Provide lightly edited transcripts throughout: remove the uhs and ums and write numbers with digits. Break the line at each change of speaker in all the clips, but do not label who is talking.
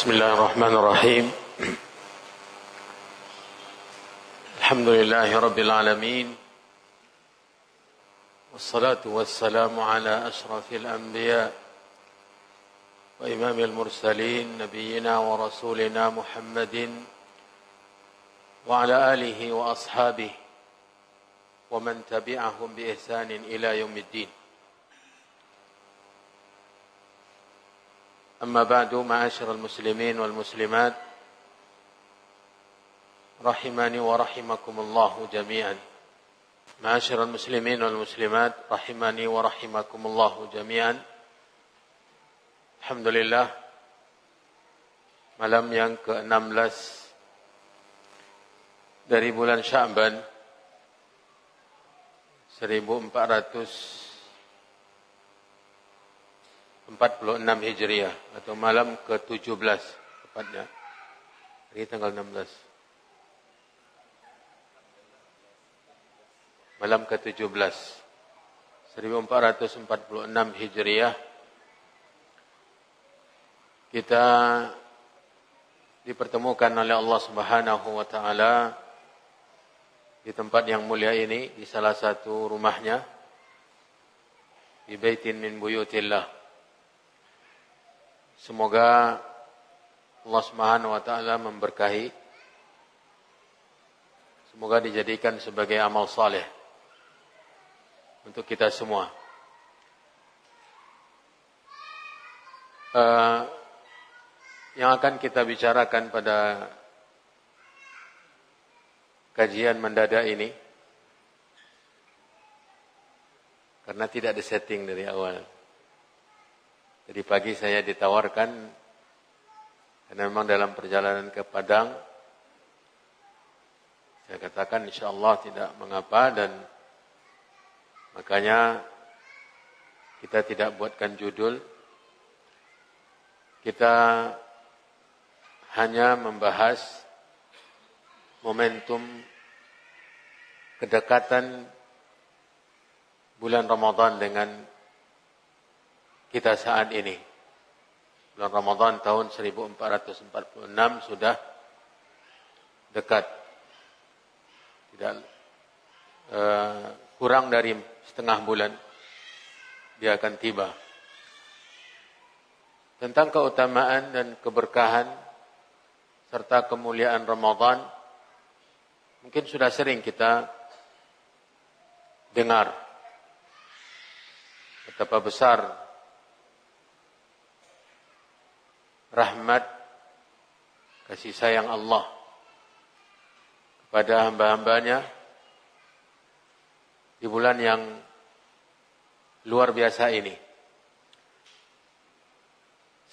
بسم الله الرحمن الرحيم الحمد لله رب العالمين والصلاة والسلام على أشرف الأنبياء وإمام المرسلين نبينا ورسولنا محمد وعلى آله وأصحابه ومن تبعهم بإحسان إلى يوم الدين. أما بعد معاشر المسلمين والمسلمات رحمني ورحمكم الله جميعا. معاشر المسلمين والمسلمات رحمني ورحمكم الله جميعا. Alhamdulillah, malam yang ke-16 dari bulan Sya'ban 1446 Hijriah atau malam ke-17 tepatnya. Hari tanggal 16. Malam ke-17 1446 Hijriah. Kita dipertemukan oleh Allah Subhanahu wa taala di tempat yang mulia ini, di salah satu rumahnya, di baitin min buyutillah. Semoga Allah Subhanahu wa taala memberkahi. Semoga dijadikan sebagai amal saleh untuk kita semua. Yang akan kita bicarakan pada kajian mendadak ini, karena tidak ada setting dari awal. Jadi pagi saya ditawarkan, karena memang dalam perjalanan ke Padang, saya katakan insyaAllah tidak mengapa, dan makanya kita tidak buatkan judul. Kita hanya membahas momentum kedekatan bulan Ramadan dengan kita saat ini. Bulan Ramadan tahun 1446 sudah dekat. Tidak kurang dari setengah bulan dia akan tiba. Tentang keutamaan dan keberkahan serta kemuliaan Ramadan, mungkin sudah sering kita dengar betapa besar rahmat kasih sayang Allah kepada hamba-hambanya di bulan yang luar biasa ini.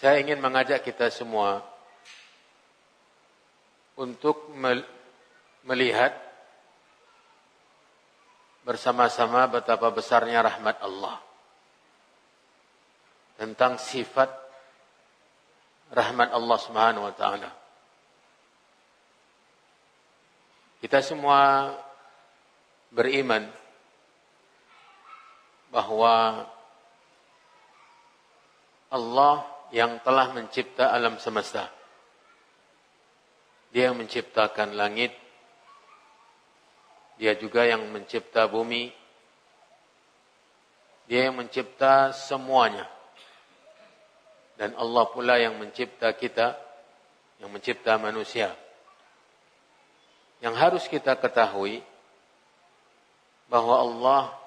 Saya ingin mengajak kita semua untuk melihat bersama-sama betapa besarnya rahmat Allah, tentang sifat rahmat Allah Subhanahu wa taala. Kita semua beriman bahwa Allah yang telah mencipta alam semesta, Dia yang menciptakan langit, Dia juga yang mencipta bumi, Dia yang mencipta semuanya. Dan Allah pula yang mencipta kita, yang mencipta manusia. Yang harus kita ketahui bahwa Allah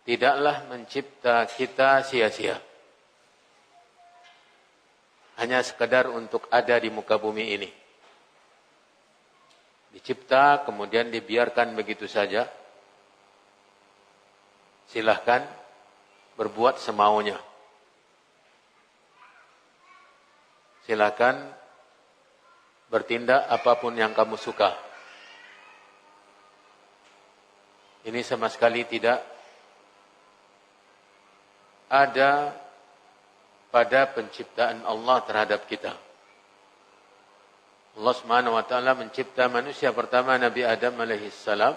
tidaklah mencipta kita sia-sia, hanya sekadar untuk ada di muka bumi ini. Dicipta, kemudian dibiarkan begitu saja. Silahkan berbuat semaunya. Silahkan bertindak apapun yang kamu suka. Ini sama sekali tidak ada pada penciptaan Allah terhadap kita. Allah Subhanahu wa taala mencipta manusia pertama, Nabi Adam alaihi salam,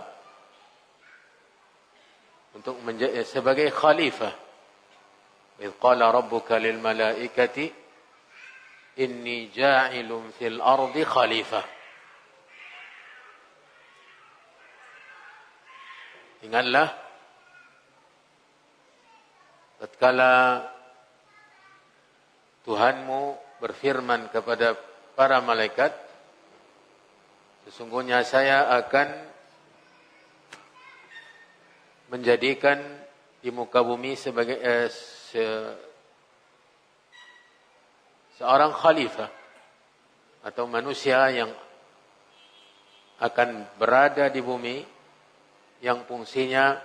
untuk menjadi sebagai khalifah. Idz qala rabbuka lil malaikati inni ja'ilun fil ardi khalifah. Ingatlah tatkala Tuhanmu berfirman kepada para malaikat, sesungguhnya saya akan menjadikan di muka bumi sebagai seorang khalifah atau manusia yang akan berada di bumi, yang fungsinya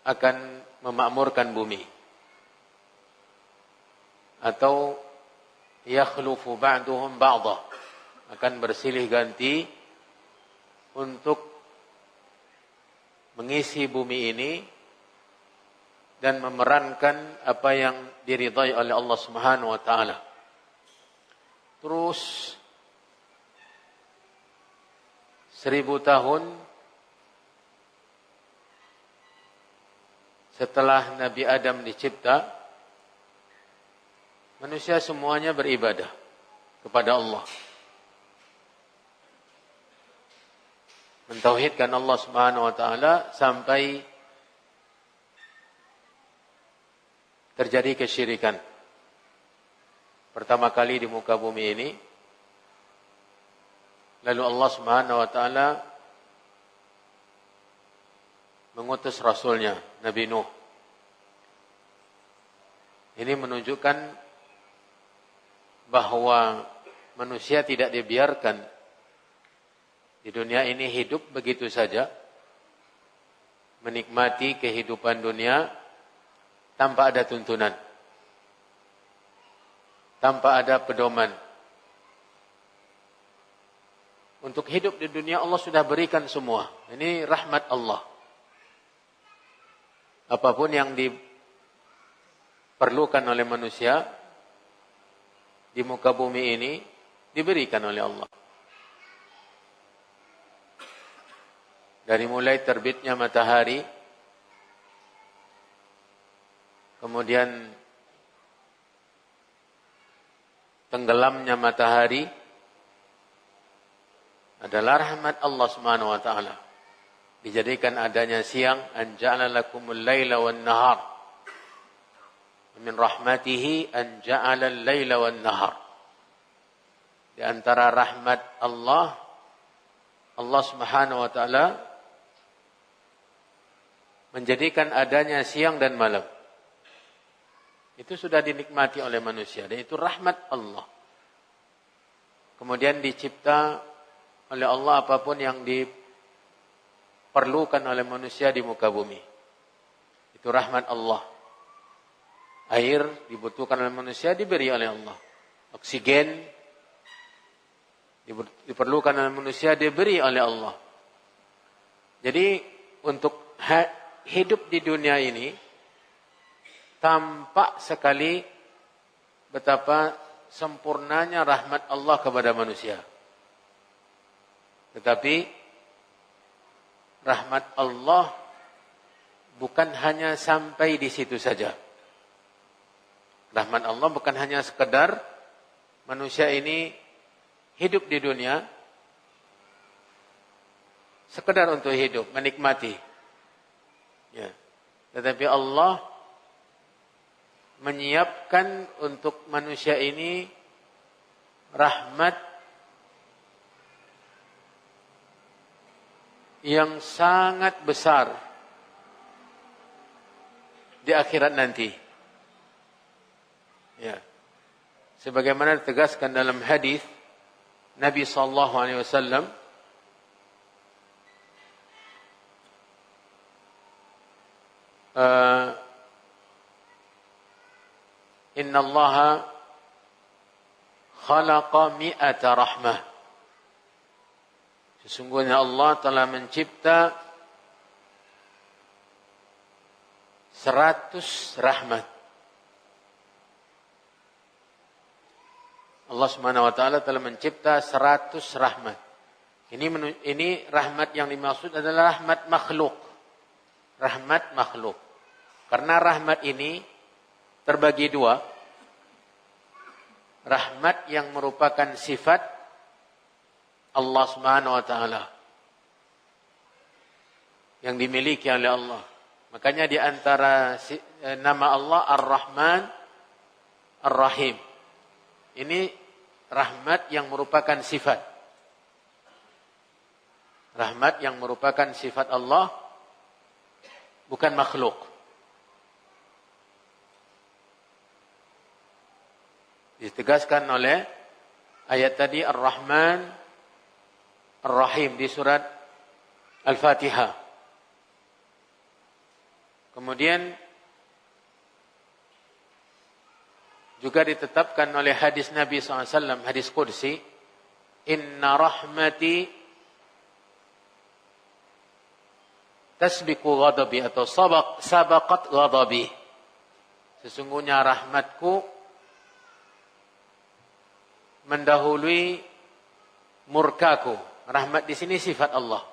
akan memakmurkan bumi, atau yakhlufu ba'duhum ba'dah, akan bersilih ganti untuk mengisi bumi ini dan memerankan apa yang diridhai oleh Allah Subhanahu wa taala. Terus 1000 tahun setelah Nabi Adam dicipta, manusia semuanya beribadah kepada Allah, mentauhidkan Allah Subhanahu wa taala sampai terjadi kesyirikan. Pertama kali di muka bumi ini, lalu Allah Subhanahu wa taala mengutus rasulnya Nabi Nuh. Ini menunjukkan bahwa manusia tidak dibiarkan di dunia ini hidup begitu saja, menikmati kehidupan dunia tanpa ada tuntunan, tanpa ada pedoman. Untuk hidup di dunia Allah sudah berikan semua. Ini rahmat Allah. Apapun yang diperlukan oleh manusia di muka bumi ini diberikan oleh Allah. Dari mulai terbitnya matahari, kemudian tenggelamnya matahari, adalah rahmat Allah Subhanahu wa taala. Dijadikan adanya siang, an ja'ala lakumul laila wan nahar. Min rahmatihi an ja'ala al-laila wan nahar. Di antara rahmat Allah, Allah Subhanahu wa taala menjadikan adanya siang dan malam. Itu sudah dinikmati oleh manusia, dan itu rahmat Allah. Kemudian dicipta oleh Allah apapun yang diperlukan oleh manusia di muka bumi. Itu rahmat Allah. Air dibutuhkan oleh manusia, diberi oleh Allah. Oksigen diperlukan oleh manusia, diberi oleh Allah. Jadi untuk hidup di dunia ini tampak sekali betapa sempurnanya rahmat Allah kepada manusia. Tetapi rahmat Allah bukan hanya sampai di situ saja. Rahmat Allah bukan hanya sekedar manusia ini hidup di dunia, sekedar untuk hidup, menikmati. Ya. Tetapi Allah menyiapkan untuk manusia ini rahmat yang sangat besar di akhirat nanti. Ya. Sebagaimana ditegaskan dalam hadis Nabi sallallahu alaihi wasallam, Inna Allah khalaqa mi'ata rahmah. Sesungguhnya Allah telah mencipta 100 rahmat. Allah Subhanahu wa taala telah mencipta 100 rahmat. Ini rahmat yang dimaksud adalah rahmat makhluk. Rahmat makhluk. Karena rahmat ini terbagi dua. rahmat yang merupakan sifat Allah Subhanahu wa taala yang dimiliki oleh Allah. Makanya di antara nama Allah Ar-Rahman Ar-Rahim. Ini rahmat yang merupakan sifat. Rahmat yang merupakan sifat Allah, bukan makhluk. Ditegaskan oleh ayat tadi Ar-Rahman Ar-Rahim di surat Al-Fatihah. Kemudian juga ditetapkan oleh hadis Nabi SAW, hadis Qudsi, Inna rahmati tasbiqu ghadabi atau sabaqat ghadabi. Sesungguhnya rahmatku mendahului murkaku. Rahmat di sini sifat Allah.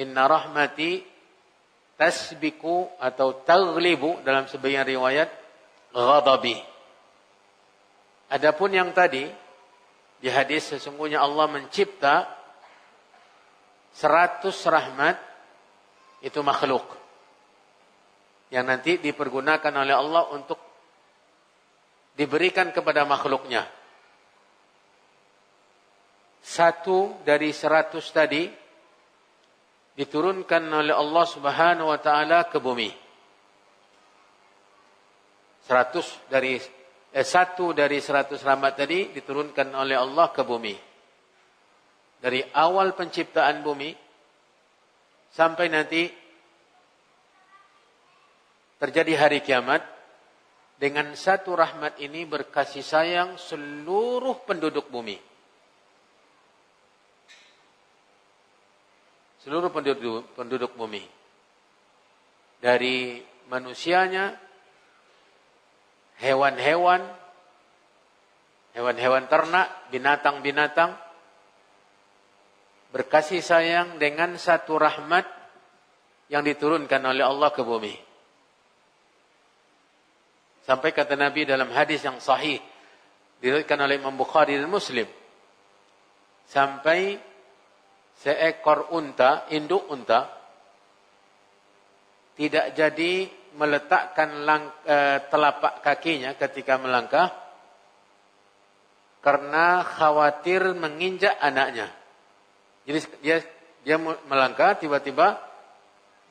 Inna rahmati tasbiqu atau taghlibu dalam sebagian riwayat ghadabi. Adapun yang tadi di hadis sesungguhnya Allah mencipta 100 rahmat itu makhluk yang nanti dipergunakan oleh Allah untuk diberikan kepada makhluknya. 1 dari 100 tadi diturunkan oleh Allah Subhanahu wa taala ke bumi. 1 dari 100 rahmat tadi diturunkan oleh Allah ke bumi. Dari awal penciptaan bumi sampai nanti terjadi hari kiamat, dengan 1 rahmat ini berkasih sayang seluruh penduduk bumi. Seluruh penduduk bumi. Dari manusianya, hewan-hewan ternak, binatang-binatang, berkasih sayang dengan 1 rahmat yang diturunkan oleh Allah ke bumi. Sampai kata Nabi dalam hadis yang sahih, diriwayatkan oleh Imam Bukhari dan Muslim, sampai seekor unta, induk unta, tidak jadi meletakkan telapak kakinya ketika melangkah, karena khawatir menginjak anaknya. Jadi dia melangkah, tiba-tiba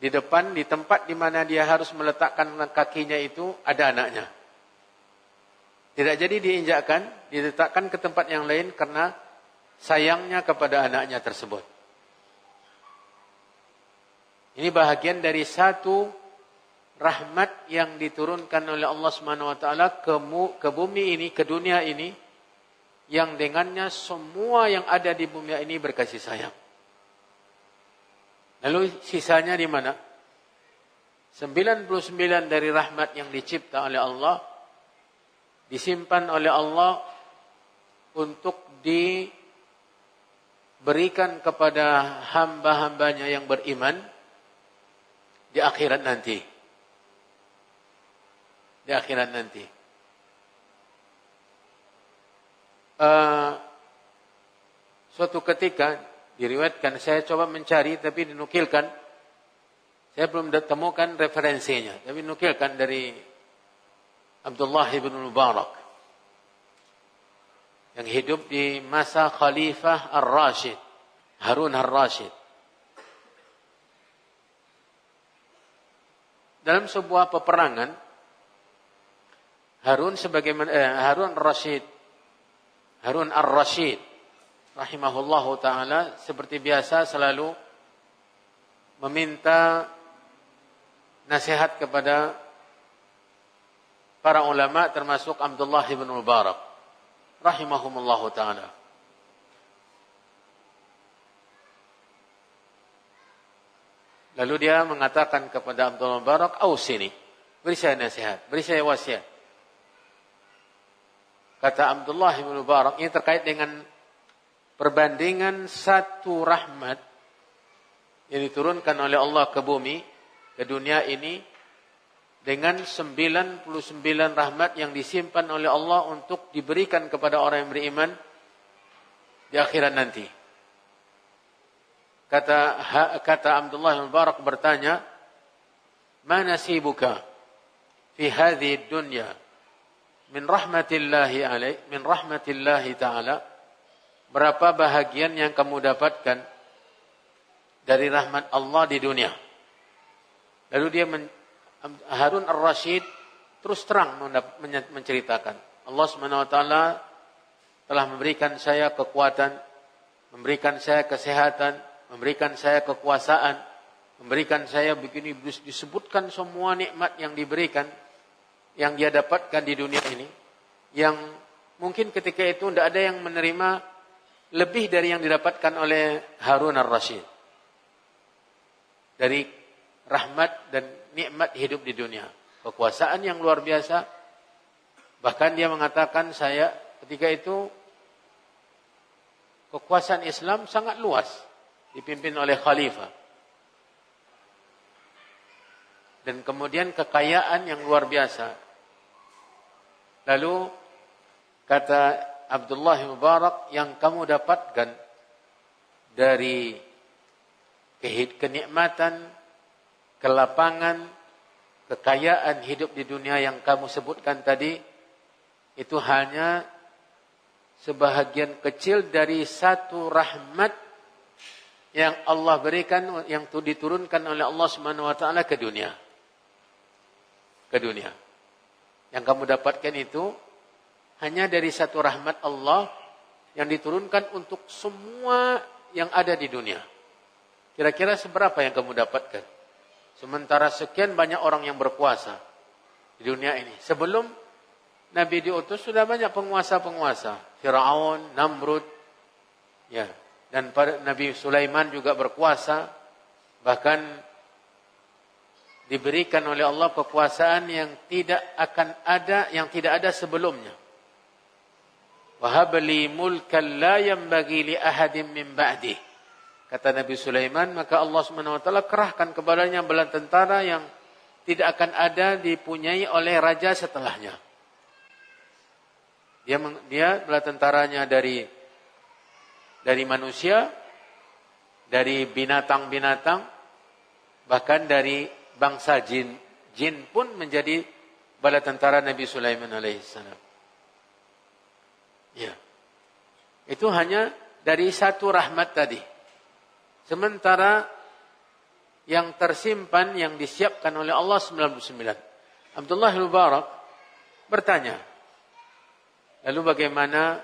di depan, di tempat di mana dia harus meletakkan kakinya itu ada anaknya. Tidak jadi diinjakkan, diletakkan ke tempat yang lain karena sayangnya kepada anaknya tersebut. Ini bahagian dari 1 rahmat yang diturunkan oleh Allah Subhanahu wa taala ke bumi ini, ke dunia ini, yang dengannya semua yang ada di bumi ini berkasih sayang. Lalu sisanya di mana? 99 dari rahmat yang dicipta oleh Allah disimpan oleh Allah untuk diberikan kepada hamba-hambanya yang beriman di akhirat nanti. Di akhirat nanti. Suatu ketika diriwayatkan, saya coba mencari tapi dinukilkan, saya belum temukan referensinya, tapi dinukilkan dari Abdullah ibn Mubarak yang hidup di masa Khalifah Ar-Rashid, Harun Ar-Rashid. Dalam sebuah peperangan, Harun Ar-Rashid rahimahullahu ta'ala seperti biasa selalu meminta nasihat kepada para ulama termasuk Abdullah ibn Mubarak rahimahumullahu ta'ala. Lalu dia mengatakan kepada Abdullah Mubarak, "Ausini, beri saya nasihat, beri saya wasiat." Kata Abdullah bin Mubarak, ini terkait dengan perbandingan 1 rahmat yang diturunkan oleh Allah ke bumi, ke dunia ini, dengan 99 rahmat yang disimpan oleh Allah untuk diberikan kepada orang yang beriman di akhirat nanti. Kata Abdullah bin Mubarak bertanya, "Ma nasibuka fi hadhihi dunya min rahmatillahi alaik, min rahmatillahi ta'ala?" Berapa bahagian yang kamu dapatkan dari rahmat Allah di dunia? Lalu dia Harun Ar-Rasyid terus terang menceritakan, Allah Subhanahu wa taala telah memberikan saya kekuatan, memberikan saya kesehatan, memberikan saya kekuasaan, memberikan saya begini, disebutkan semua nikmat yang diberikan, yang dia dapatkan di dunia ini, yang mungkin ketika itu tidak ada yang menerima lebih dari yang didapatkan oleh Harun Ar-Rasyid dari rahmat dan nikmat hidup di dunia, kekuasaan yang luar biasa. Bahkan dia mengatakan, saya ketika itu kekuasaan Islam sangat luas, dipimpin oleh khalifah, dan kemudian kekayaan yang luar biasa. Lalu kata Abdullah bin Mubarak, yang kamu dapatkan dari kenikmatan, kelapangan, kekayaan hidup di dunia yang kamu sebutkan tadi, itu hanya sebahagian kecil dari satu rahmat yang Allah berikan, yang diturunkan oleh Allah Subhanahu wa taala ke dunia. Ke dunia. Yang kamu dapatkan itu hanya dari satu rahmat Allah yang diturunkan untuk semua yang ada di dunia. Kira-kira seberapa yang kamu dapatkan? Sementara sekian banyak orang yang berkuasa di dunia ini. Sebelum Nabi diutus sudah banyak penguasa-penguasa. Fir'aun, Namrud, ya, dan Nabi Sulaiman juga berkuasa. Bahkan diberikan oleh Allah kekuasaan yang tidak akan ada, yang tidak ada sebelumnya. Wahabli mulkan la yanbaghi li ahadin min ba'di. Kata Nabi Sulaiman, maka Allah SWT kerahkan kepadanya bala tentara yang tidak akan ada dipunyai oleh raja setelahnya. Dia bala tentaranya dari manusia, dari binatang-binatang, bahkan dari bangsa jin. Jin pun menjadi bala tentara Nabi Sulaiman alaihissalam. Ya. Itu hanya dari satu rahmat tadi. Sementara yang tersimpan, yang disiapkan oleh Allah 99. Abdullah bin Mubarak bertanya, lalu bagaimana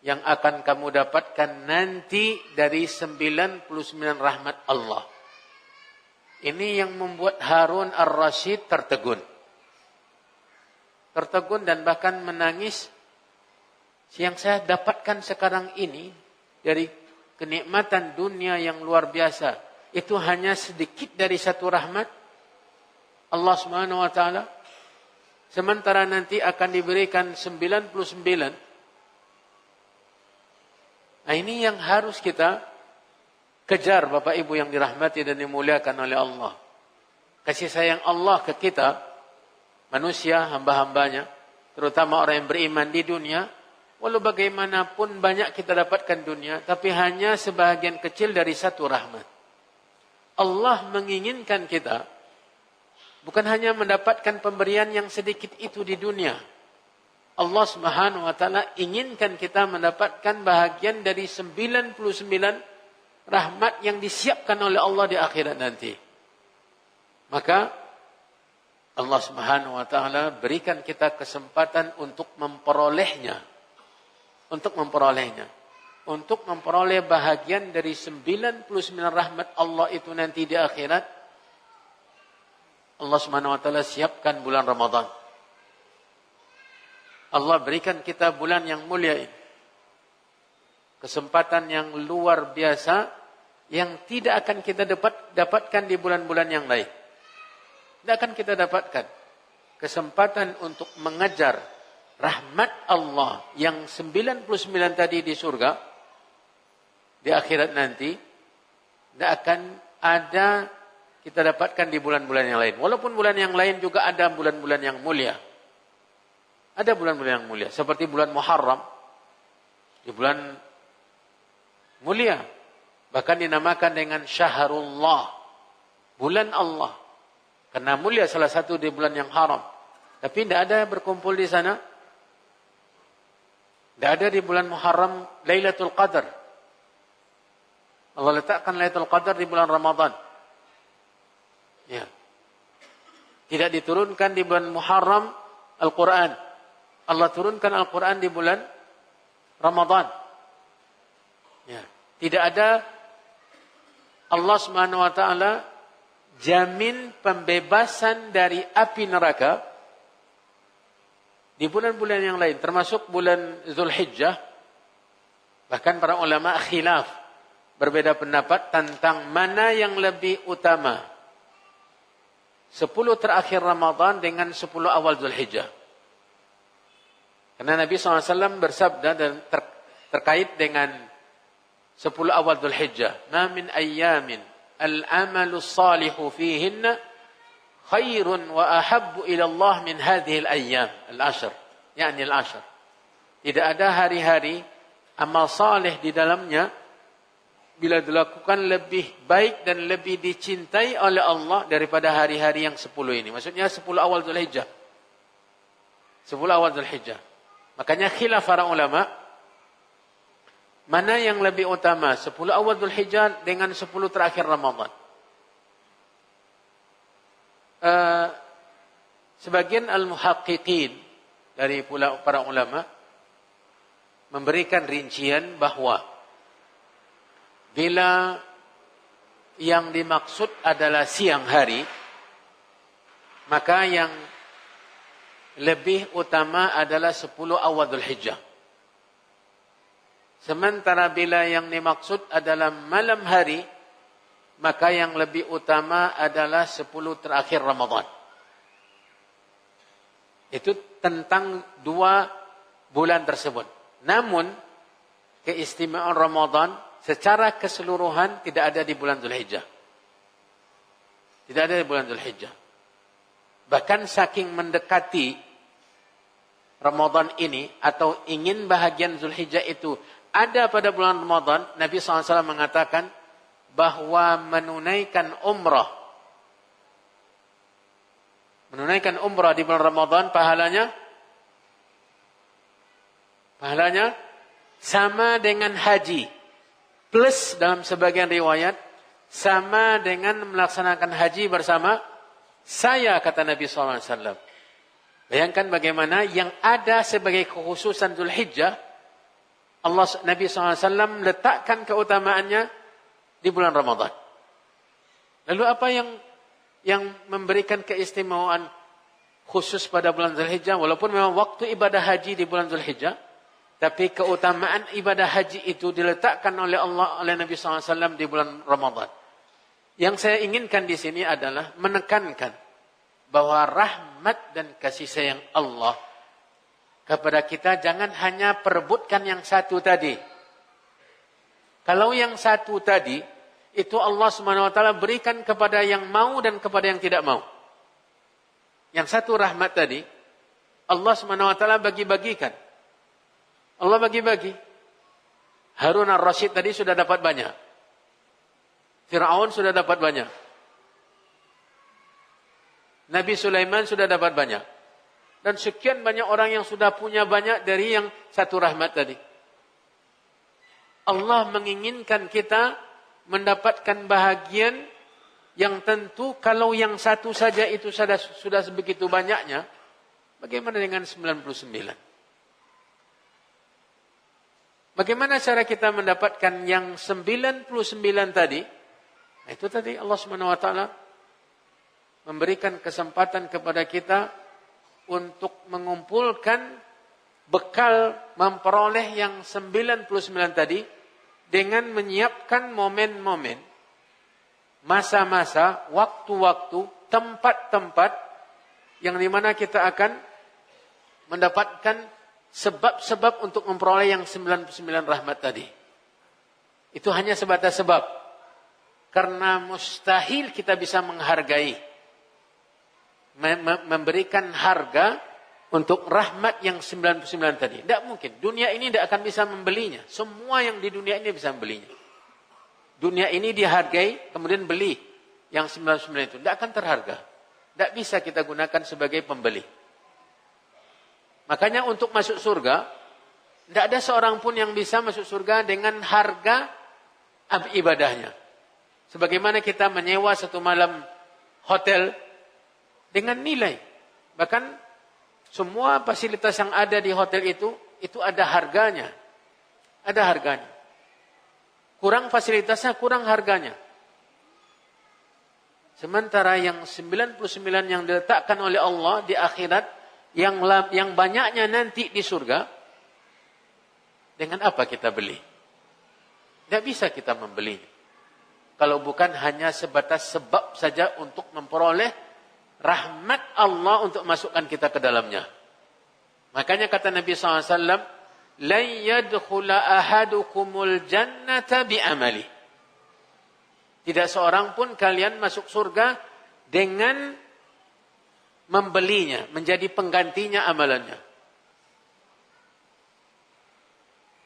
yang akan kamu dapatkan nanti dari 99 rahmat Allah? Ini yang membuat Harun Ar-Rasyid tertegun. Tertegun dan bahkan menangis. Yang saya dapatkan sekarang ini dari kenikmatan dunia yang luar biasa, itu hanya sedikit dari satu rahmat Allah Subhanahu wa taala. Sementara nanti akan diberikan 99. Nah, ini yang harus kita kejar, Bapak Ibu yang dirahmati dan dimuliakan oleh Allah. Kasih sayang Allah ke kita, manusia, hamba-hambanya, terutama orang yang beriman di dunia. Walau bagaimanapun banyak kita dapatkan dunia, tapi hanya sebahagian kecil dari satu rahmat. Allah menginginkan kita bukan hanya mendapatkan pemberian yang sedikit itu di dunia. Allah Subhanahu wa taala inginkan kita mendapatkan bahagian dari 99 rahmat yang disiapkan oleh Allah di akhirat nanti. Maka Allah Subhanahu wa taala berikan kita kesempatan untuk memperolehnya. Untuk memperoleh bahagian dari 99 rahmat Allah itu nanti di akhirat. Allah Subhanahu wa taala siapkan bulan Ramadan. Allah berikan kita bulan yang mulia ini. Kesempatan yang luar biasa yang tidak akan kita dapatkan di bulan-bulan yang lain. Tidak akan kita dapatkan kesempatan untuk mengejar rahmat Allah yang 99 tadi di surga, di akhirat nanti, tidak akan ada kita dapatkan di bulan-bulan yang lain. Walaupun bulan yang lain juga ada bulan-bulan yang mulia. Ada bulan-bulan yang mulia. Seperti bulan Muharram. Di bulan mulia. Bahkan dinamakan dengan Syahrullah. Bulan Allah. Karena mulia salah satu di bulan yang haram. Tapi tidak ada berkumpul di sana. Tidak ada di bulan Muharram Lailatul Qadar. Allah letakkan Lailatul Qadar di bulan Ramadan. Ya. Tidak diturunkan di bulan Muharram Al-Quran. Allah turunkan Al-Quran di bulan Ramadan. Ya. Tidak ada Allah Subhanahu wa taala jamin pembebasan dari api neraka di bulan-bulan yang lain, termasuk bulan Zulhijjah. Bahkan para ulama khilaf, berbeda pendapat tentang mana yang lebih utama. 10 terakhir Ramadan dengan 10 awal Zulhijjah. Karena Nabi SAW bersabda dan terkait dengan 10 awal Zulhijjah. Ma min ayyamin al-amalu salihu fihinna khairun wa ahabbu ila Allah min hadhihi al-ayyam al-ashr. Yani al-ashr. Tidak ada hari-hari amal saleh di dalamnya bila dilakukan lebih baik dan lebih dicintai oleh Allah daripada hari-hari yang 10 ini. Maksudnya 10 awal Zulhijjah. 10 awal Zulhijjah. Makanya khilaf para ulama, mana yang lebih utama, 10 awal Zulhijjah dengan 10 terakhir Ramadan. Sebagian al-muhaqqiqin dari para ulama memberikan rincian bahwa bila yang dimaksud adalah siang hari, maka yang lebih utama adalah 10 awal Dzulhijjah. Sementara bila yang dimaksud adalah malam hari, maka yang lebih utama adalah 10 terakhir Ramadan. Itu tentang 2 bulan tersebut. Namun, keistimewaan Ramadan secara keseluruhan tidak ada di bulan Dzulhijjah. Tidak ada di bulan Dzulhijjah. Bahkan saking mendekati Ramadan ini atau ingin bahagian Dzulhijjah itu ada pada bulan Ramadan, Nabi SAW mengatakan bahwa menunaikan umrah di bulan Ramadan pahalanya sama dengan haji. Plus dalam sebagian riwayat sama dengan melaksanakan haji bersama saya, kata Nabi SAW. Bayangkan bagaimana yang ada sebagai kekhususan Dzulhijjah, Nabi SAW letakkan keutamaannya di bulan Ramadan. Lalu apa yang memberikan keistimewaan khusus pada bulan Dzulhijjah? Walaupun memang waktu ibadah haji di bulan Dzulhijjah, tapi keutamaan ibadah haji itu diletakkan oleh Allah, oleh Nabi SAW di bulan Ramadan. Yang saya inginkan di sini adalah menekankan bahwa rahmat dan kasih sayang Allah kepada kita jangan hanya perebutkan yang satu tadi. Kalau yang satu tadi, itu Allah SWT berikan kepada yang mau dan kepada yang tidak mau. Yang satu rahmat tadi, Allah SWT bagi-bagikan. Allah bagi-bagi. Harun al-Rasyid tadi sudah dapat banyak. Fir'aun sudah dapat banyak. Nabi Sulaiman sudah dapat banyak. Dan sekian banyak orang yang sudah punya banyak dari yang satu rahmat tadi. Allah menginginkan kita mendapatkan bahagian yang tentu kalau yang satu saja itu sudah sebegitu banyaknya, bagaimana dengan 99? Bagaimana cara kita mendapatkan yang 99 tadi? Itu tadi Allah SWT memberikan kesempatan kepada kita untuk mengumpulkan bekal memperoleh yang 99 tadi dengan menyiapkan momen-momen, masa-masa, waktu-waktu, tempat-tempat yang dimana kita akan mendapatkan sebab-sebab untuk memperoleh yang 99 rahmat tadi. Itu hanya sebatas sebab. Karena mustahil kita bisa menghargai, memberikan harga untuk rahmat yang 99 tadi. Tidak mungkin. Dunia ini tidak akan bisa membelinya. Semua yang di dunia ini bisa membelinya. Dunia ini dihargai, kemudian beli yang 99 itu. Tidak akan terharga. Tidak bisa kita gunakan sebagai pembeli. Makanya untuk masuk surga, tidak ada seorang pun yang bisa masuk surga dengan harga ibadahnya. Sebagaimana kita menyewa satu malam hotel dengan nilai. Bahkan semua fasilitas yang ada di hotel itu ada harganya. Ada harganya. Kurang fasilitasnya, kurang harganya. Sementara yang 99 yang diletakkan oleh Allah di akhirat, yang banyaknya nanti di surga, dengan apa kita beli? Tidak bisa kita membelinya. Kalau bukan hanya sebatas sebab saja untuk memperoleh rahmat Allah untuk masukkan kita ke dalamnya. Makanya kata Nabi SAW, "Lan yadkhula ahadukumul jannata bi'amali." Tidak seorang pun kalian masuk surga dengan membelinya, menjadi penggantinya amalannya.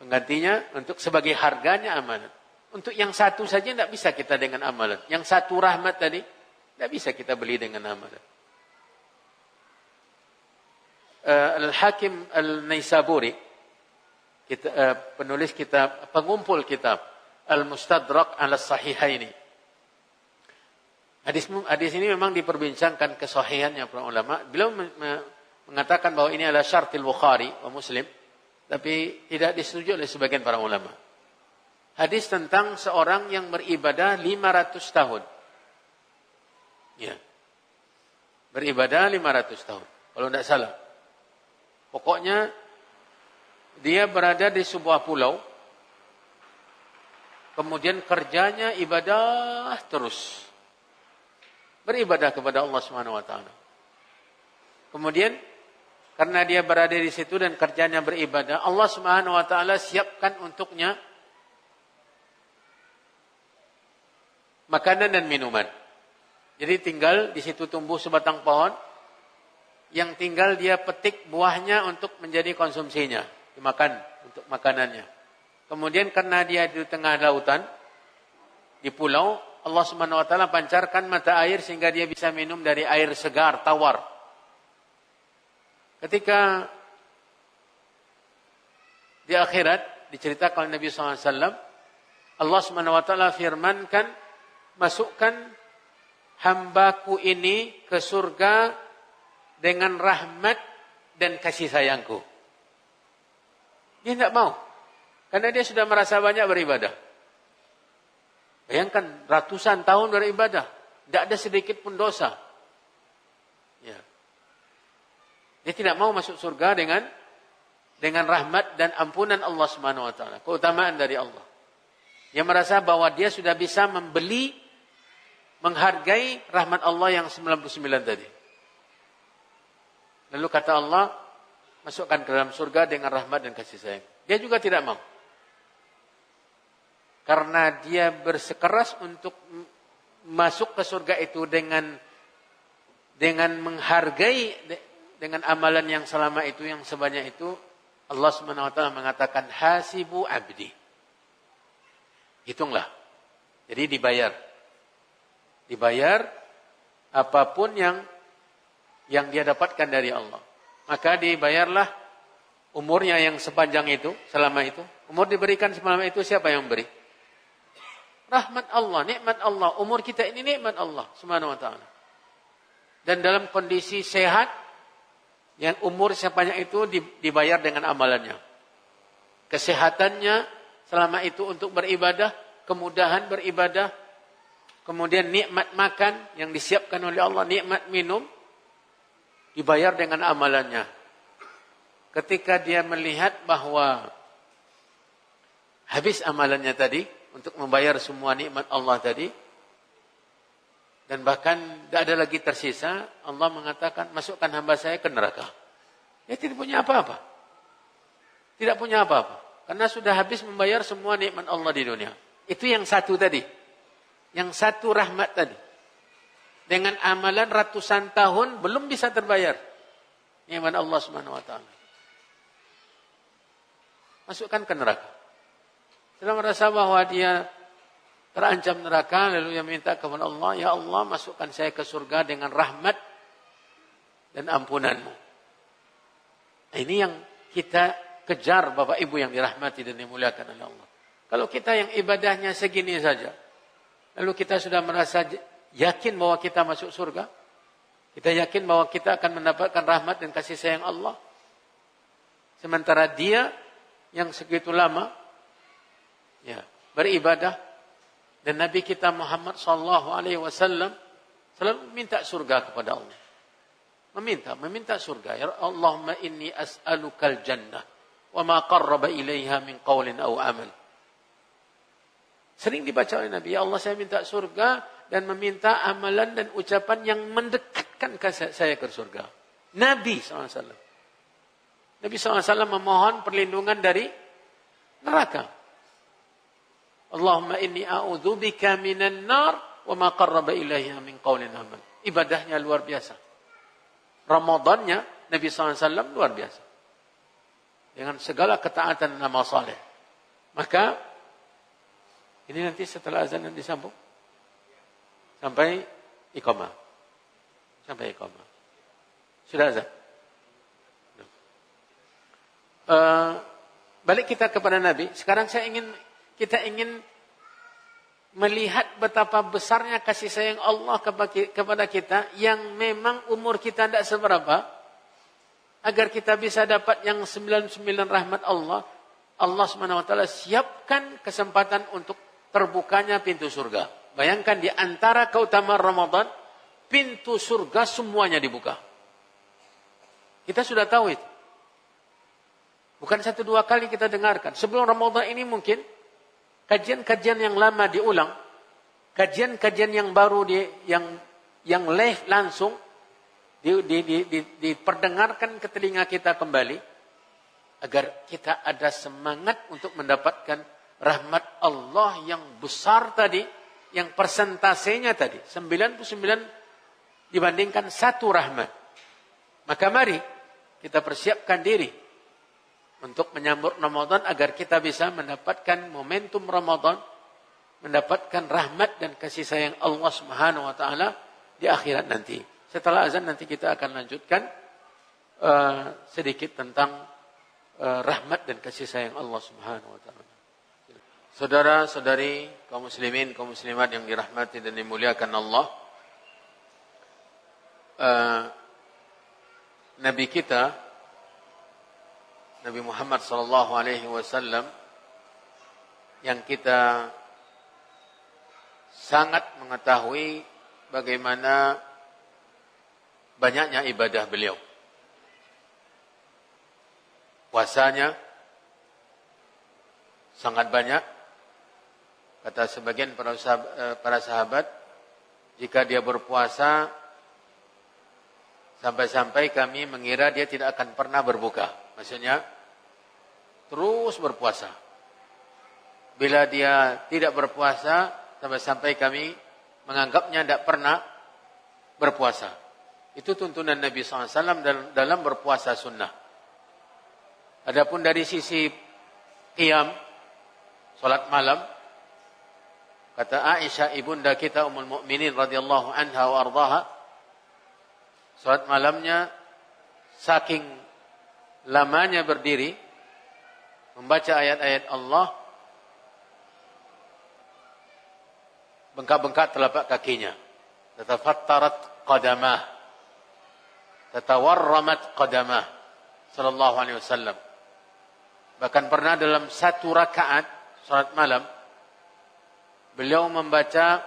Penggantinya untuk sebagai harganya amalan. Untuk yang satu saja tidak bisa kita dengan amalan. Yang satu rahmat tadi, tidak bisa kita beli dengan amalan. Al-Hakim Al-Naisaburi, penulis kitab, pengumpul kitab Al-Mustadrak ala Sahihaini. Hadis ini memang diperbincangkan kesahihannya para ulama. Beliau mengatakan bahwa ini adalah syartil Bukhari wa Muslim, tapi tidak disetujui oleh sebagian para ulama. Hadis tentang seorang yang beribadah 500 tahun. Ya. Beribadah 500 tahun. Kalau tidak salah. Pokoknya dia berada di sebuah pulau. Kemudian kerjanya ibadah terus. Beribadah kepada Allah Subhanahu wa taala. Kemudian karena dia berada di situ dan kerjanya beribadah, Allah Subhanahu wa taala siapkan untuknya makanan dan minuman. Jadi tinggal di situ tumbuh sebatang pohon, yang tinggal dia petik buahnya untuk menjadi konsumsinya, dimakan untuk makanannya. Kemudian karena dia di tengah lautan, di pulau, Allah Subhanahu wa taala pancarkan mata air sehingga dia bisa minum dari air segar, tawar. Ketika di akhirat diceritakan oleh Nabi SAW, Allah Subhanahu wa taala firmankan, masukkan hambaku ini ke surga dengan rahmat dan kasih sayangku. Dia tidak mau. Karena dia sudah merasa banyak beribadah. Bayangkan ratusan tahun beribadah. Tidak ada sedikit pun dosa. Ya. Dia tidak mau masuk surga dengan rahmat dan ampunan Allah Subhanahu wa taala. Keutamaan dari Allah. Dia merasa bahwa dia sudah bisa menghargai rahmat Allah yang 99 tadi. Lalu kata Allah, masukkan ke dalam surga dengan rahmat dan kasih sayang. Dia juga tidak mau. Karena dia bersikeras untuk masuk ke surga itu dengan menghargai, dengan amalan yang selama itu, yang sebanyak itu, Allah Subhanahu wa taala mengatakan, hasibu abdi. Hitunglah. Jadi dibayar apapun yang dia dapatkan dari Allah. Maka dibayarlah umurnya yang sepanjang itu, selama itu. Umur diberikan selama itu, siapa yang beri? Rahmat Allah, nikmat Allah. Umur kita ini nikmat Allah Subhanahu wa taala. Dan dalam kondisi sehat, yang umur sepanjang itu dibayar dengan amalannya. Kesehatannya selama itu untuk beribadah, kemudahan beribadah, kemudian nikmat makan yang disiapkan oleh Allah, nikmat minum, dibayar dengan amalannya. Ketika dia melihat bahwa habis amalannya tadi, untuk membayar semua nikmat Allah tadi, dan bahkan tidak ada lagi tersisa, Allah mengatakan, masukkan hamba saya ke neraka. Dia tidak punya apa-apa. Tidak punya apa-apa. Karena sudah habis membayar semua nikmat Allah di dunia. Itu yang satu tadi. Yang satu rahmat tadi. Dengan amalan ratusan tahun belum bisa terbayar. Nikmat Allah Subhanahu wa taala. Masukkan ke neraka. Setelah merasa bahwa dia terancam neraka, lalu dia minta kepada Allah, ya Allah masukkan saya ke surga dengan rahmat dan ampunanmu. Nah, ini yang kita kejar Bapak Ibu yang dirahmati dan dimuliakan oleh Allah. Kalau kita yang ibadahnya segini saja, lalu kita sudah merasa yakin bahwa kita masuk surga, kita yakin bahwa kita akan mendapatkan rahmat dan kasih sayang Allah. Sementara dia yang segitu lama ya, beribadah dan Nabi kita Muhammad sallallahu alaihi wasallam selalu minta surga kepada Allah. Meminta surga. Ya Allahumma inni as'alukal jannah wa ma qarraba ilaiha min qaulin aw amal. Sering dibaca oleh Nabi, ya Allah saya minta surga dan meminta amalan dan ucapan yang mendekatkan saya ke surga. Nabi SAW. Nabi SAW memohon perlindungan dari neraka. Allahumma inni a'udzubika minan nar wa ma qarraba ilaiha min qaulin amal. Ibadahnya luar biasa. Ramadannya Nabi SAW luar biasa. Dengan segala ketaatan dan amal saleh. Maka ini nanti setelah azan yang disambung sampai iqamah. Sampai iqamah. Sudah azan. Balik kita kepada Nabi. Sekarang kita ingin melihat betapa besarnya kasih sayang Allah kepada kita yang memang umur kita tidak seberapa, agar kita bisa dapat yang 99 rahmat Allah. Allah SWT siapkan kesempatan untuk terbukanya pintu surga. Bayangkan di antara keutamaan Ramadan, pintu surga semuanya dibuka. Kita sudah tahu itu. Bukan 1-2 kali kita dengarkan. Sebelum Ramadan ini mungkin kajian-kajian yang lama diulang, kajian-kajian yang baru yang live langsung diperdengarkan ke telinga kita kembali, agar kita ada semangat untuk mendapatkan rahmat Allah yang besar tadi, yang persentasenya tadi 99 dibandingkan 1 rahmat. Maka mari kita persiapkan diri untuk menyambut Ramadan agar kita bisa mendapatkan momentum Ramadan, mendapatkan rahmat dan kasih sayang Allah Subhanahu wa taala di akhirat nanti. Setelah azan nanti kita akan lanjutkan sedikit tentang rahmat dan kasih sayang Allah Subhanahu wa taala. Saudara-saudari kaum muslimin, kaum muslimat yang dirahmati dan dimuliakan Allah, Nabi kita Nabi Muhammad sallallahu alaihi wasallam yang kita sangat mengetahui bagaimana banyaknya ibadah beliau. Puasanya sangat banyak. Kata sebagian para sahabat, jika dia berpuasa sampai-sampai kami mengira dia tidak akan pernah berbuka. Maksudnya terus berpuasa. Bila dia tidak berpuasa, sampai-sampai kami menganggapnya tidak pernah berpuasa. Itu tuntunan Nabi SAW dalam berpuasa sunnah. Adapun dari sisi qiyam, salat malam, kata Aisyah ibunda kita Ummul Mukminin radhiyallahu anha wa ardhaha, salat malamnya saking lamanya berdiri membaca ayat-ayat Allah, bengkak-bengkak telapak kakinya, tatafattarat qadamah, tatawarramat qadamah sallallahu alaihi wasallam. Bahkan pernah dalam 1 rakaat salat malam beliau membaca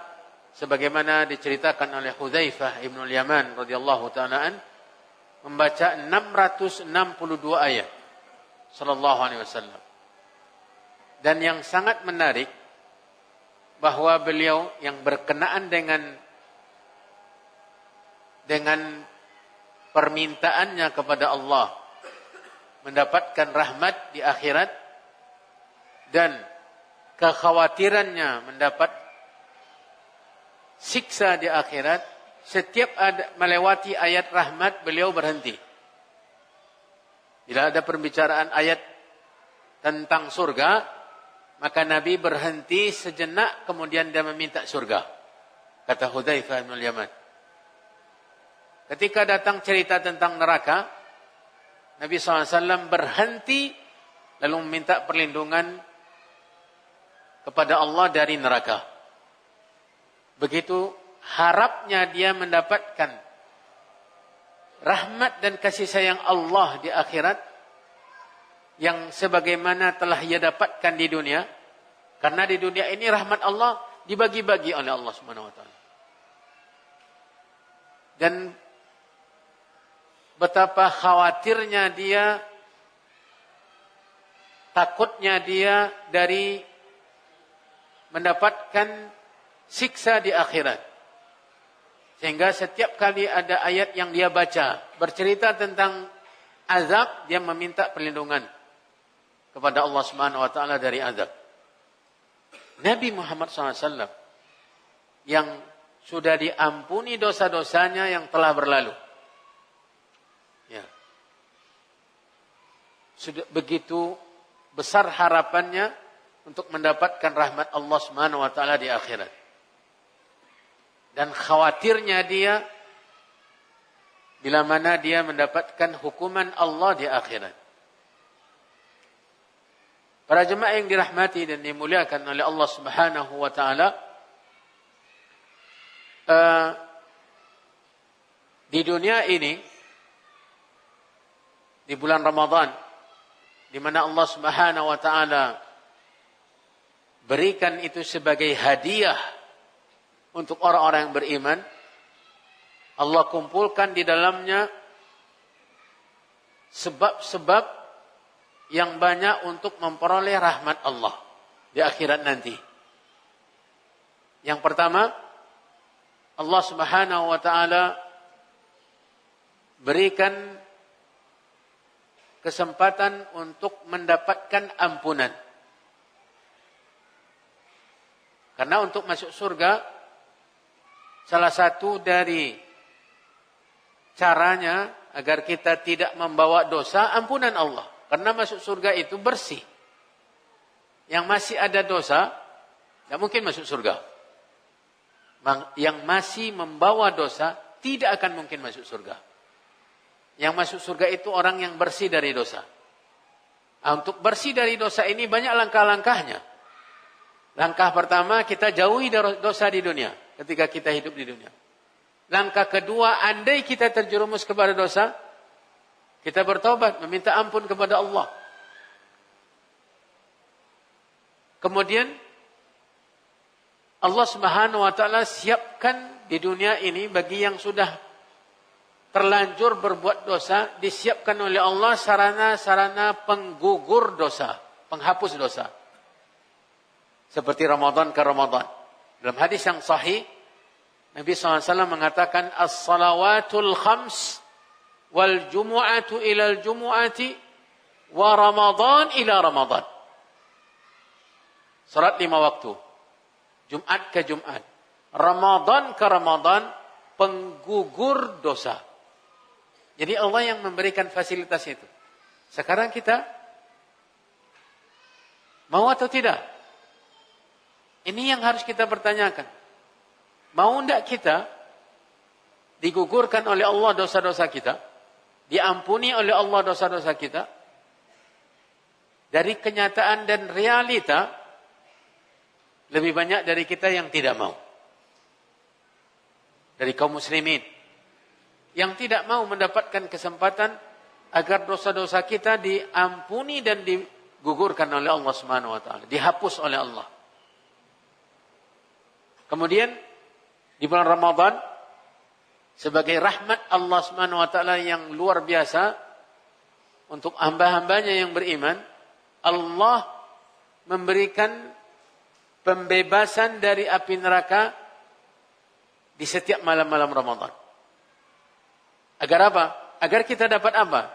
sebagaimana diceritakan oleh Hudzaifah ibn al-Yaman radhiyallahu ta'ala an, membaca 662 ayat sallallahu alaihi wasallam. Dan yang sangat menarik bahwa beliau yang berkenaan dengan permintaannya kepada Allah mendapatkan rahmat di akhirat dan kekhawatirannya mendapat siksa di akhirat, setiap ada melewati ayat rahmat beliau berhenti. Bila ada pembicaraan ayat tentang surga, maka Nabi berhenti sejenak kemudian dia meminta surga. Kata Hudzaifah bin Yaman. Ketika datang cerita tentang neraka, Nabi SAW berhenti lalu meminta perlindungan kepada Allah dari neraka. Begitu harapnya dia mendapatkan rahmat dan kasih sayang Allah di akhirat yang sebagaimana telah ia dapatkan di dunia. Karena di dunia ini rahmat Allah dibagi-bagi oleh Allah Subhanahu wa taala. Dan betapa khawatirnya dia, takutnya dia dari mendapatkan siksa di akhirat. Sehingga setiap kali ada ayat yang dia baca bercerita tentang azab, dia meminta perlindungan kepada Allah Subhanahu wa taala dari azab. Nabi Muhammad SAW yang sudah diampuni dosa-dosanya yang telah berlalu. Ya. Sudah begitu besar harapannya untuk mendapatkan rahmat Allah Subhanahu wa taala di akhirat. Dan khawatirnya dia bila mana dia mendapatkan hukuman Allah di akhirat. Para jemaah yang dirahmati dan dimuliakan oleh Allah Subhanahu wa taala, di dunia ini, di bulan Ramadan, di mana Allah Subhanahu wa taala berikan itu sebagai hadiah untuk orang-orang yang beriman, Allah kumpulkan di dalamnya sebab-sebab yang banyak untuk memperoleh rahmat Allah di akhirat nanti. Yang pertama, Allah Subhanahu wa taala berikan kesempatan untuk mendapatkan ampunan. Karena untuk masuk surga, salah satu dari caranya agar kita tidak membawa dosa, ampunan Allah. Karena masuk surga itu bersih. Yang masih ada dosa, tidak mungkin masuk surga. Yang masih membawa dosa, tidak akan mungkin masuk surga. Yang masuk surga itu orang yang bersih dari dosa. Untuk bersih dari dosa ini banyak langkah-langkahnya. Langkah pertama, kita jauhi dosa di dunia ketika kita hidup di dunia. Langkah kedua, andai kita terjerumus kepada dosa, kita bertobat, meminta ampun kepada Allah. Kemudian Allah Subhanahu wa taala siapkan di dunia ini bagi yang sudah terlanjur berbuat dosa, disiapkan oleh Allah sarana-sarana penggugur dosa, penghapus dosa. Seperti Ramadan ke Ramadan. Dalam hadis yang sahih, Nabi SAW mengatakan, as-salawatul khams wal jumu'atu ilal jumu'ati wa Ramadan ila Ramadan. Salat 5 waktu. Jumat ke Jumat. Ramadan ke Ramadan, penggugur dosa. Jadi Allah yang memberikan fasilitas itu. Sekarang kita mau atau tidak? Ini yang harus kita pertanyakan. Mau tidak kita digugurkan oleh Allah dosa-dosa kita? Diampuni oleh Allah dosa-dosa kita? Dari kenyataan dan realita, lebih banyak dari kita yang tidak mau. Dari kaum muslimin yang tidak mau mendapatkan kesempatan agar dosa-dosa kita diampuni dan digugurkan oleh Allah Subhanahu wa taala, dihapus oleh Allah. Kemudian di bulan Ramadan, sebagai rahmat Allah Subhanahu wa taala yang luar biasa untuk hamba-hambanya yang beriman, Allah memberikan pembebasan dari api neraka di setiap malam-malam Ramadan. Agar apa? Agar kita dapat apa?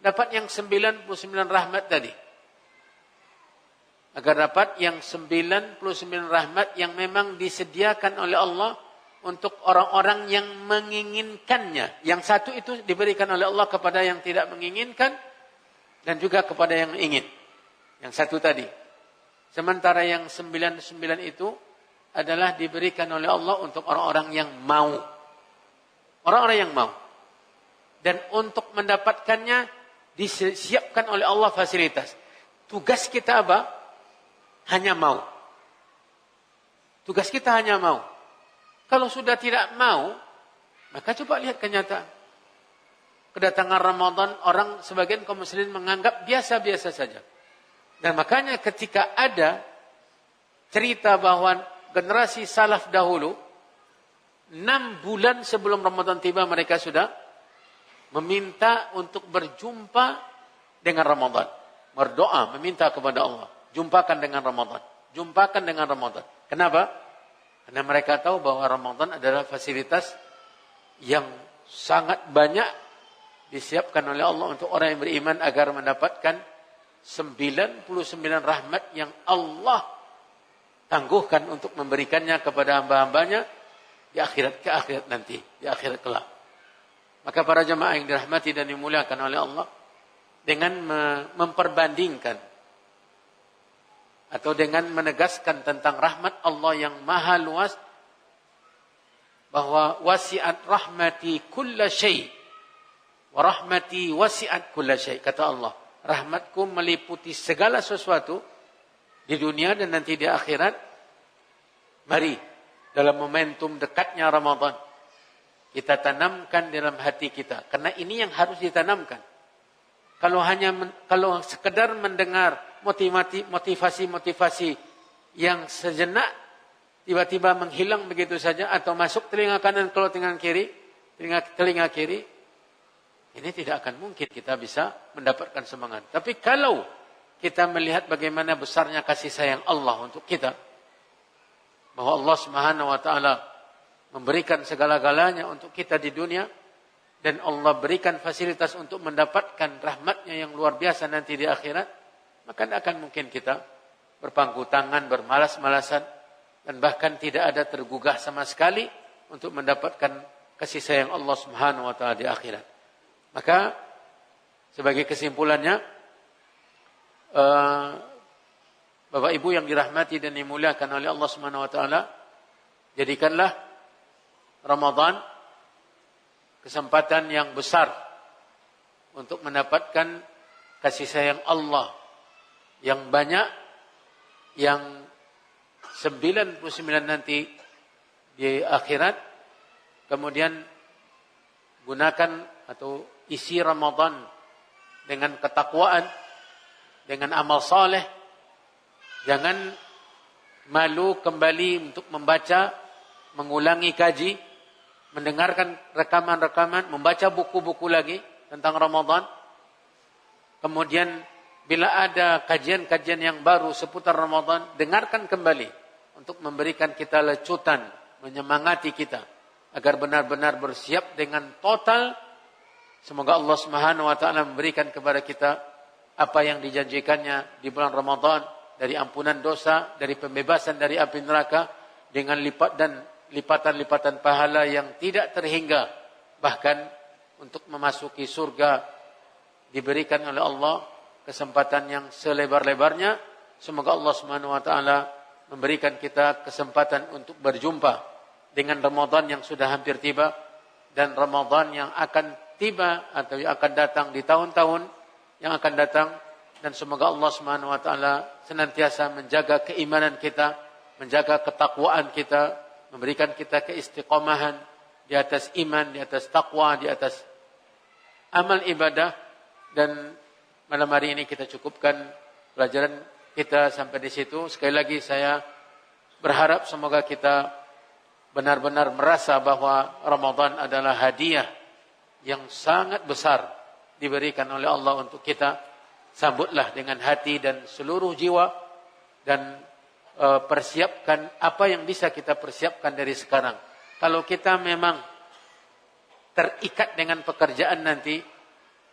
Dapat yang 99 rahmat tadi. Agar dapat yang 99 rahmat yang memang disediakan oleh Allah untuk orang-orang yang menginginkannya. Yang satu itu diberikan oleh Allah kepada yang tidak menginginkan dan juga kepada yang ingin. Yang satu tadi. Sementara yang 99 itu adalah diberikan oleh Allah untuk orang-orang yang mau. Orang-orang yang mau. Dan untuk mendapatkannya disiapkan oleh Allah fasilitas. Tugas kita apa? Hanya mau. Tugas kita hanya mau. Kalau sudah tidak mau, maka coba lihat kenyataan. Kedatangan Ramadan, orang sebagian kaum muslimin menganggap biasa-biasa saja. Dan makanya ketika ada cerita bahwa generasi salaf dahulu, 6 bulan sebelum Ramadan tiba mereka sudah meminta untuk berjumpa dengan Ramadan. Berdoa, meminta kepada Allah. Jumpakan dengan Ramadan. Jumpakan dengan Ramadan. Kenapa? Karena mereka tahu bahwa Ramadan adalah fasilitas yang sangat banyak disiapkan oleh Allah untuk orang yang beriman agar mendapatkan 99 rahmat yang Allah tangguhkan untuk memberikannya kepada hamba-hambanya di akhirat ke akhirat nanti, di akhirat kelak. Maka para jemaah yang dirahmati dan dimuliakan oleh Allah, dengan memperbandingkan atau dengan menegaskan tentang rahmat Allah yang maha luas, bahwa wasi'at rahmati kulla syai' wa rahmati wasi'at kulla syai', kata Allah, rahmatku meliputi segala sesuatu di dunia dan nanti di akhirat. Mari dalam momentum dekatnya Ramadan kita tanamkan dalam hati kita, karena ini yang harus ditanamkan. Kalau sekedar mendengar motivasi-motivasi yang sejenak tiba-tiba menghilang begitu saja, atau masuk telinga kanan keluar telinga kiri, ini tidak akan mungkin kita bisa mendapatkan semangat. Tapi kalau kita melihat bagaimana besarnya kasih sayang Allah untuk kita, bahwa Allah Subhanahu wa taala memberikan segala-galanya untuk kita di dunia, dan Allah berikan fasilitas untuk mendapatkan rahmatnya yang luar biasa nanti di akhirat, maka tidak akan mungkin kita berpangku tangan, bermalas-malasan, dan bahkan tidak ada tergugah sama sekali untuk mendapatkan kasih sayang Allah Subhanahu wa taala di akhirat. Maka sebagai kesimpulannya, Bapak Ibu yang dirahmati dan dimuliakan oleh Allah Subhanahu wa taala, jadikanlah Ramadan kesempatan yang besar untuk mendapatkan kasih sayang Allah yang banyak, yang 99 nanti di akhirat. Kemudian gunakan atau isi Ramadan dengan ketakwaan, dengan amal saleh. Jangan malu kembali untuk membaca, mengulangi kaji, mendengarkan rekaman-rekaman, membaca buku-buku lagi tentang Ramadan. Kemudian bila ada kajian-kajian yang baru seputar Ramadan, dengarkan kembali untuk memberikan kita lecutan, menyemangati kita agar benar-benar bersiap dengan total. Semoga Allah Subhanahu wa taala memberikan kepada kita apa yang dijanjikannya di bulan Ramadan, dari ampunan dosa, dari pembebasan dari api neraka, dengan lipatan-lipatan pahala yang tidak terhingga. Bahkan untuk memasuki surga diberikan oleh Allah kesempatan yang selebar-lebarnya. Semoga Allah Subhanahu wa taala memberikan kita kesempatan untuk berjumpa dengan Ramadan yang sudah hampir tiba, dan Ramadan yang akan tiba atau yang akan datang di tahun-tahun yang akan datang. Dan semoga Allah Subhanahu wa taala senantiasa menjaga keimanan kita, menjaga ketakwaan kita, memberikan kita keistiqomahan di atas iman, di atas takwa, di atas amal ibadah. Dan malam hari ini kita cukupkan pelajaran kita sampai di situ. Sekali lagi saya berharap semoga kita benar-benar merasa bahwa Ramadan adalah hadiah yang sangat besar diberikan oleh Allah untuk kita. Sambutlah dengan hati dan seluruh jiwa, dan persiapkan apa yang bisa kita persiapkan dari sekarang. Kalau kita memang terikat dengan pekerjaan nanti,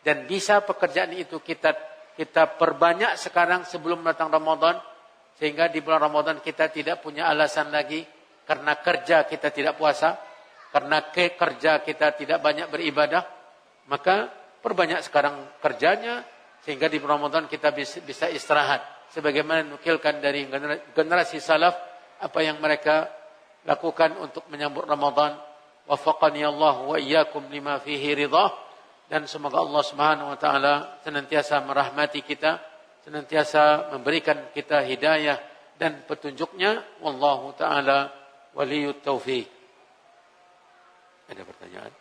dan bisa pekerjaan itu kita perbanyak sekarang sebelum datang Ramadan, sehingga di bulan Ramadan kita tidak punya alasan lagi karena kerja kita tidak puasa, karena kerja kita tidak banyak beribadah, maka perbanyak sekarang kerjanya, sehingga di Ramadan kita bisa istirahat. Sebagaimana nukilkan dari generasi salaf, apa yang mereka lakukan untuk menyambut Ramadan. Wafaqani Allah wa iyyakum lima fihi ridhah. Dan semoga Allah Subhanahu wa taala senantiasa merahmati kita, senantiasa memberikan kita hidayah dan petunjuknya. Wallahu taala waliyut taufiq. Ada pertanyaan?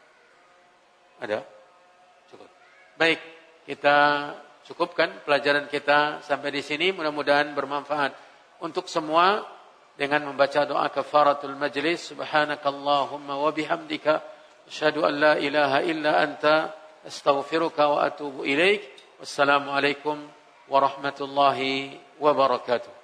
Ada? Cukup. Baik, kita cukupkan pelajaran kita sampai di sini. Mudah-mudahan bermanfaat untuk semua dengan membaca doa kafaratul majlis. Subhanakallahumma wa bihamdika asyhadu an la ilaha illa anta astaghfiruka wa atubu ilaik. Wassalamualaikum warahmatullahi wabarakatuh.